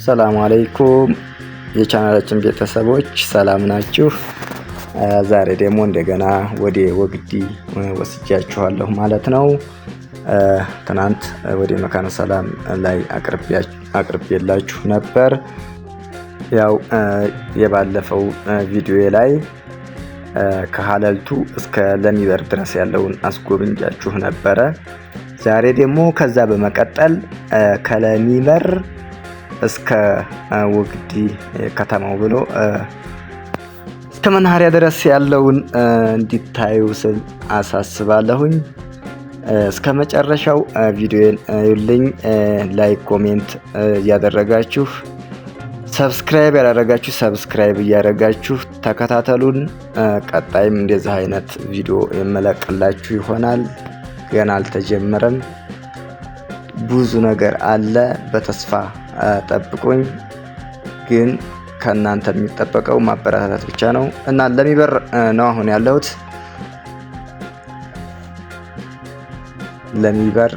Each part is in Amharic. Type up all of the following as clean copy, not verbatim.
ሰላም አለይኩም የቻናላችን ቤተሰቦች ሰላም ናችሁ? ዛሬ ደግሞ እንደገና ወደ ወግዲ ወስጃችኋለሁ ማለት ነው። ትናንት ወደ መካነ ሰላም ላይ አቅርቤላችሁ ነበር። ያው የባለፈው ቪዲዮ ላይ ከሀለልቱ እስከ ለሚበር ድረስ ያለውን አስጎብኛችሁ ነበረ። ዛሬ ደግሞ ከዛ በመቀጠል ከለሚበር እስከ ወግዲ ከተማው ብሎ እስከ መናኸሪያ ድረስ ያለውን እንዲታዩ ስል አሳስባለሁኝ። እስከ መጨረሻው ቪዲዮን እዩልኝ። ላይክ ኮሜንት እያደረጋችሁ ሰብስክራይብ ያላደረጋችሁ ሰብስክራይብ እያደረጋችሁ ተከታተሉን። ቀጣይም እንደዚህ አይነት ቪዲዮ የመለቅላችሁ ይሆናል። ገና አልተጀመረም፣ ብዙ ነገር አለ። በተስፋ ጠብቁኝ። ግን ከእናንተ የሚጠበቀው ማበረታታት ብቻ ነው እና ለሚበር ነው አሁን ያለሁት። ለሚበር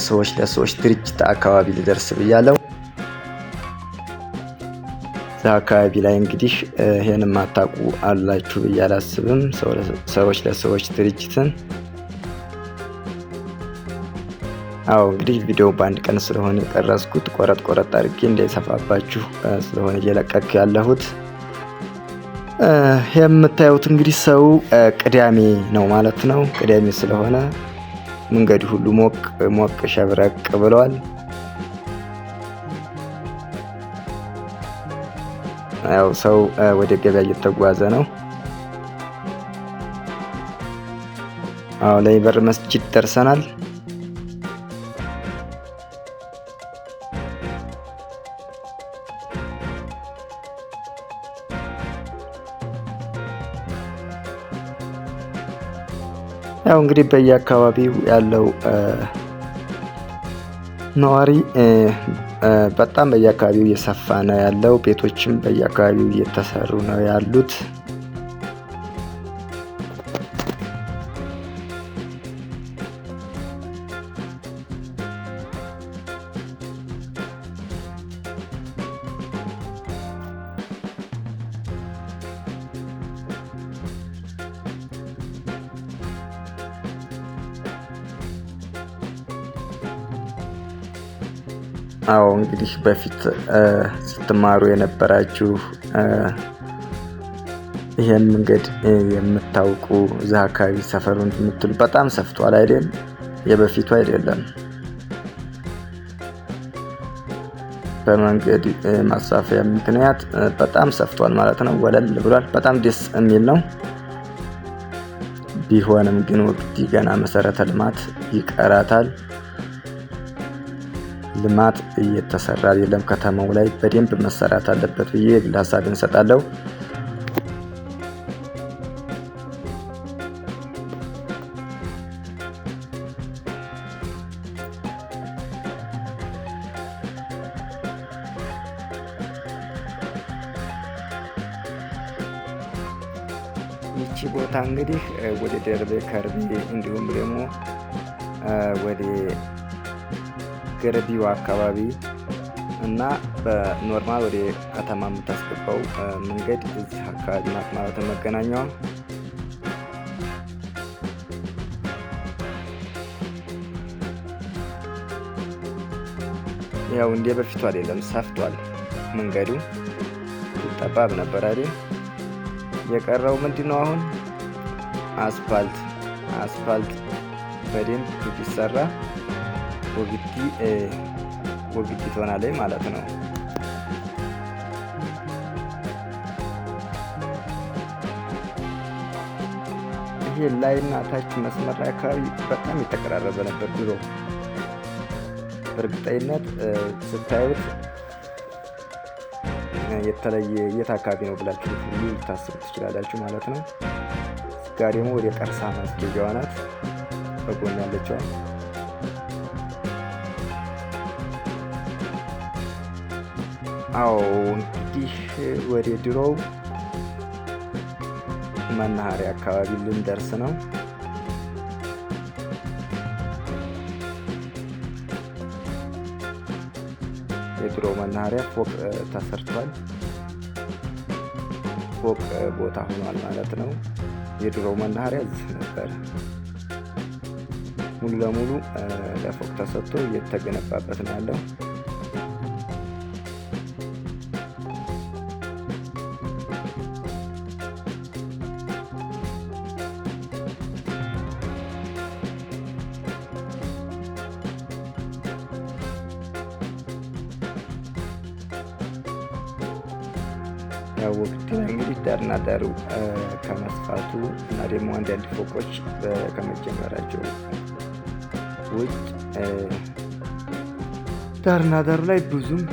ሰዎች ለሰዎች ድርጅት አካባቢ ልደርስ ብያለሁ። እዛ አካባቢ ላይ እንግዲህ ይሄን ማታውቁ አላችሁ ብዬ አላስብም። ሰዎች ለሰዎች ድርጅትን እንግዲህ ቪዲዮ በአንድ ቀን ስለሆነ የቀረጽኩት ቆረጥ አድርጌ እንዳይሰፋባችሁ ስለሆነ እየለቀኩ ያለሁት። የምታዩት እንግዲህ ሰው ቅዳሜ ነው ማለት ነው። ቅዳሜ ስለሆነ መንገዱ ሁሉ ሞቅ ሸብረቅ ብሏል። ያው ሰው ወደ ገበያ እየተጓዘ ነው። ለሚበር መስጂድ ደርሰናል። ያው እንግዲህ በየአካባቢው ያለው ነዋሪ በጣም በየአካባቢው እየሰፋ ነው ያለው። ቤቶችም በየአካባቢው እየተሰሩ ነው ያሉት። እንግዲህ በፊት ስትማሩ የነበራችሁ ይሄን መንገድ የምታውቁ እዛ አካባቢ ሰፈሩን የምትሉ በጣም ሰፍቷል አይደል? የበፊቱ አይደለም። በመንገድ ማስፋፊያ ምክንያት በጣም ሰፍቷል ማለት ነው። ወለል ብሏል። በጣም ደስ የሚል ነው። ቢሆንም ግን ወግዲ ገና መሰረተ ልማት ይቀራታል። ልማት እየተሰራ አይደለም። ከተማው ላይ በደንብ መሰራት አለበት ብዬ የግል ሀሳቤን እሰጣለሁ። ይቺ ቦታ እንግዲህ ወደ ደርቤ ከርቤ እንዲሁም ደግሞ ወደ ገረቢው አካባቢ እና በኖርማል ወደ ከተማ የምታስገባው መንገድ እዚህ አካባቢ ናት ማለት ነው። መገናኛዋ ያው እንደ በፊቱ አይደለም፣ ሰፍቷል። መንገዱ ጠባብ ነበር አይደል? የቀረው ምንድነው አሁን አስፋልት በደንብ ቢሰራ ወግዲ ትሆናለች ማለት ነው። ይሄ ላይና ታች መስመር ላይ አካባቢ በጣም የተቀራረበ ነበር ድሮ። በእርግጠኝነት ስታዩት የተለየ የት አካባቢ ነው ብላችሁ ሁሉ ልታስቡ ትችላላችሁ ማለት ነው። ጋር ደግሞ ወደ ቀርሳ ማስጌጃዋ ናት በጎን ያለችዋ። እንግዲህ ወደ ድሮው መናኸሪያ አካባቢ ልንደርስ ነው። የድሮ መናኸሪያ ፎቅ ተሰርቷል። ፎቅ ቦታ ሆኗል ማለት ነው። የድሮ መናኸሪያ እዚህ ነበር። ሙሉ ለሙሉ ለፎቅ ተሰጥቶ እየተገነባበት ነው ያለው። ወቅት እንግዲህ ዳርና ዳሩ ከመስፋቱ እና ደግሞ አንዳንድ ፎቆች ከመጀመራቸው ውጭ ዳርና ዳሩ ላይ ብዙም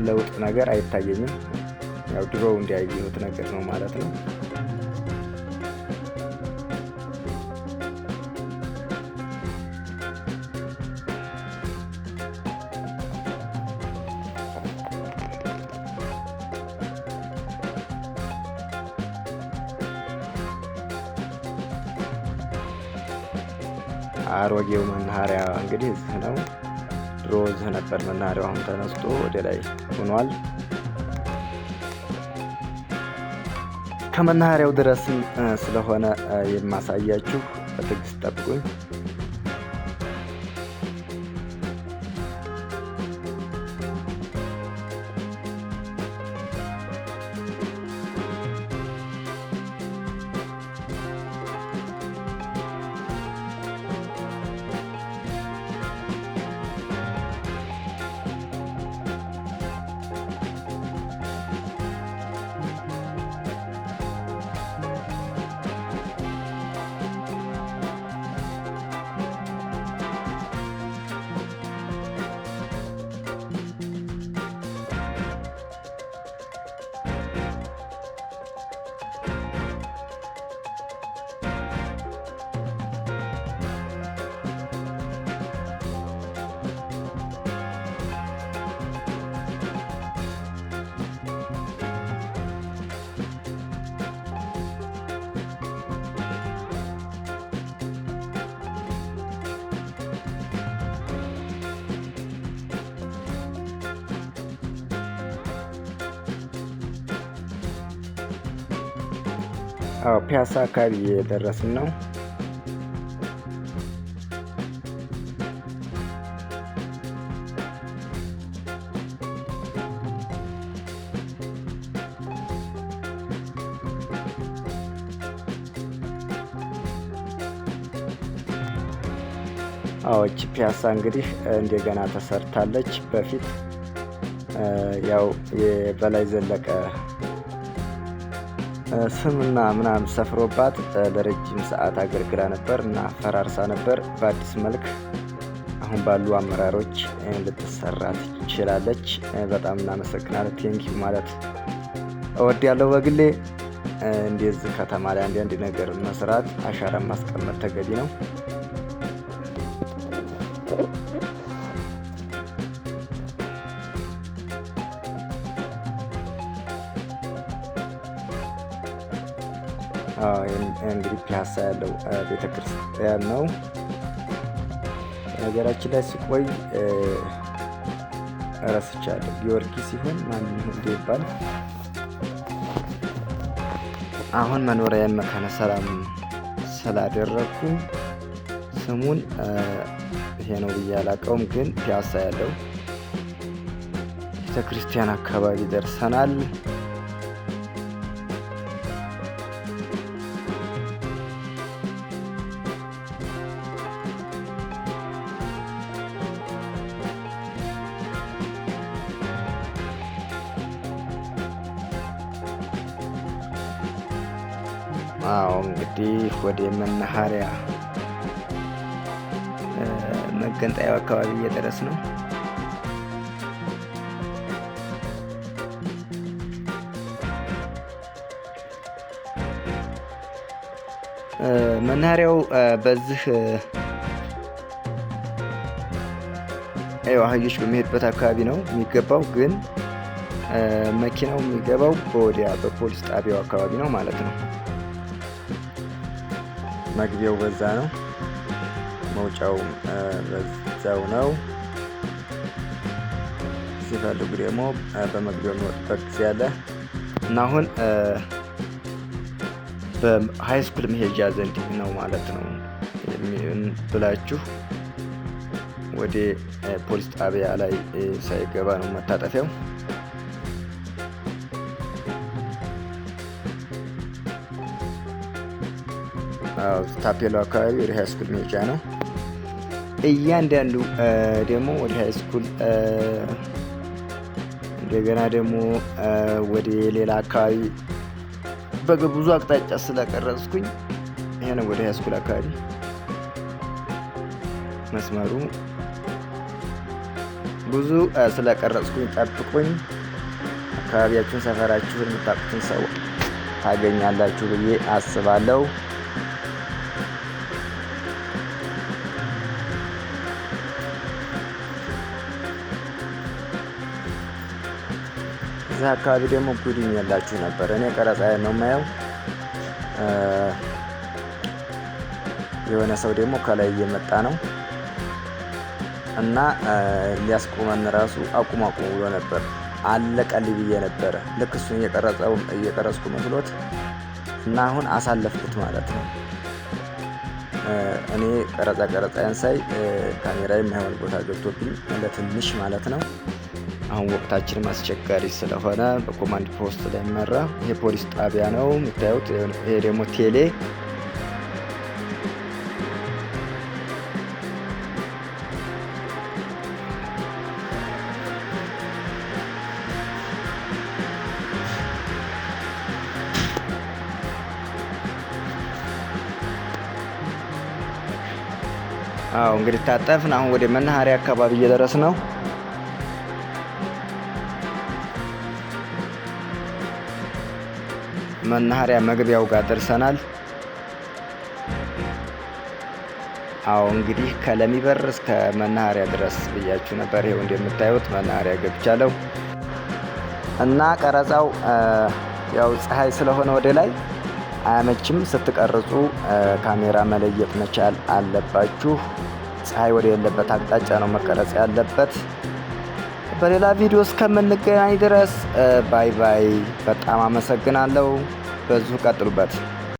ለውጥ ነገር አይታየኝም። ያው ድሮ እንዲያየሁት ነገር ነው ማለት ነው። አሮጌው መናኸሪያ እንግዲህ እዚህ ነው። ድሮ እዚህ ነበር መናኸሪያው። አሁን ተነስቶ ወደ ላይ ሆኗል። ከመናኸሪያው ድረስም ስለሆነ የማሳያችሁ በትዕግስት ጠብቁኝ። ፒያሳ አካባቢ እየደረስን ነው። እቺ ፒያሳ እንግዲህ እንደገና ተሰርታለች። በፊት ያው የበላይ ዘለቀ ስምና ምናምን ሰፍሮባት ለረጅም ሰዓት አገልግላ ነበር እና ፈራርሳ ነበር። በአዲስ መልክ አሁን ባሉ አመራሮች ልትሰራ ትችላለች። በጣም እናመሰግናለን። ቴንኪው ማለት እወዳለሁ በግሌ። እንደዚህ ከተማ ላይ አንዳንድ ነገር መስራት፣ አሻራ ማስቀመጥ ተገቢ ነው። እንግዲህ ፒያሳ ያለው ቤተክርስቲያን ነው። ነገራችን ላይ ሲቆይ ረስቻለሁ። ጊዮርጊስ ሲሆን ማን ይባል? አሁን መኖሪያን መካነ ሰላም ስላደረኩ ስሙን ይሄ ነው ብዬ አላውቀውም፣ ግን ፒያሳ ያለው ቤተክርስቲያን አካባቢ ደርሰናል። እንግዲህ ወደ መናኸሪያ መገንጠያው አካባቢ እየደረስ ነው። መናኸሪያው በዚህ አህዮች በሚሄድበት አካባቢ ነው የሚገባው፣ ግን መኪናው የሚገባው በወዲያ በፖሊስ ጣቢያው አካባቢ ነው ማለት ነው። መግቢያው በዛ ነው፣ መውጫው በዛው ነው። ሲፈልጉ ደግሞ በመግቢያው የሚወጡበት ጊዜ አለ እና አሁን በሃይ ስኩል መሄጃ ዘንድ ነው ማለት ነው ብላችሁ ወደ ፖሊስ ጣቢያ ላይ ሳይገባ ነው መታጠፊያው። ታፔላው አካባቢ ወደ ሃይ ስኩል መሄጃ ነው። እያንዳንዱ ደግሞ ወደ ሃይ ስኩል እንደገና ደግሞ ወደ ሌላ አካባቢ በብዙ አቅጣጫ ስለቀረጽኩኝ ይሄ ነው ወደ ሃይ ስኩል አካባቢ መስመሩ ብዙ ስለቀረጽኩኝ ጠብቁኝ። አካባቢያችሁን ሰፈራችሁን የምታውቁትን ሰው ታገኛላችሁ ብዬ አስባለሁ። እዚህ አካባቢ ደግሞ ጉድኝ ያላችሁ ነበር። እኔ ቀረጻ ነው የማየው። የሆነ ሰው ደግሞ ከላይ እየመጣ ነው እና ሊያስቆመን ራሱ አቁም ብሎ ነበር። አለቀልኝ ብዬ ነበረ ልክ እሱን እየቀረጽኩ መስሎት እና አሁን አሳለፍኩት ማለት ነው። እኔ ቀረጻ ሳይ ካሜራ የማይሆን ቦታ ገብቶብኝ ለትንሽ ማለት ነው። አሁን ወቅታችንም አስቸጋሪ ስለሆነ በኮማንድ ፖስት ላይ መራ። ይሄ ፖሊስ ጣቢያ ነው የምታዩት። ይሄ ደግሞ ቴሌ እንግዲህ ታጠፍን። አሁን ወደ መናኸሪያ አካባቢ እየደረስን ነው። መናኸሪያ መግቢያው ጋር ደርሰናል። እንግዲህ ከለሚበር እስከ መናኸሪያ ድረስ ብያችሁ ነበር። ይኸው እንደምታዩት መናኸሪያ ገብቻለሁ እና ቀረጻው ያው ፀሐይ ስለሆነ ወደ ላይ አያመችም። ስትቀርጹ ካሜራ መለየት መቻል አለባችሁ። ፀሐይ ወደ የለበት አቅጣጫ ነው መቀረጽ ያለበት። በሌላ ቪዲዮ እስከምንገናኝ ድረስ ባይ ባይ። በጣም አመሰግናለሁ። በዚሁ ቀጥሉበት።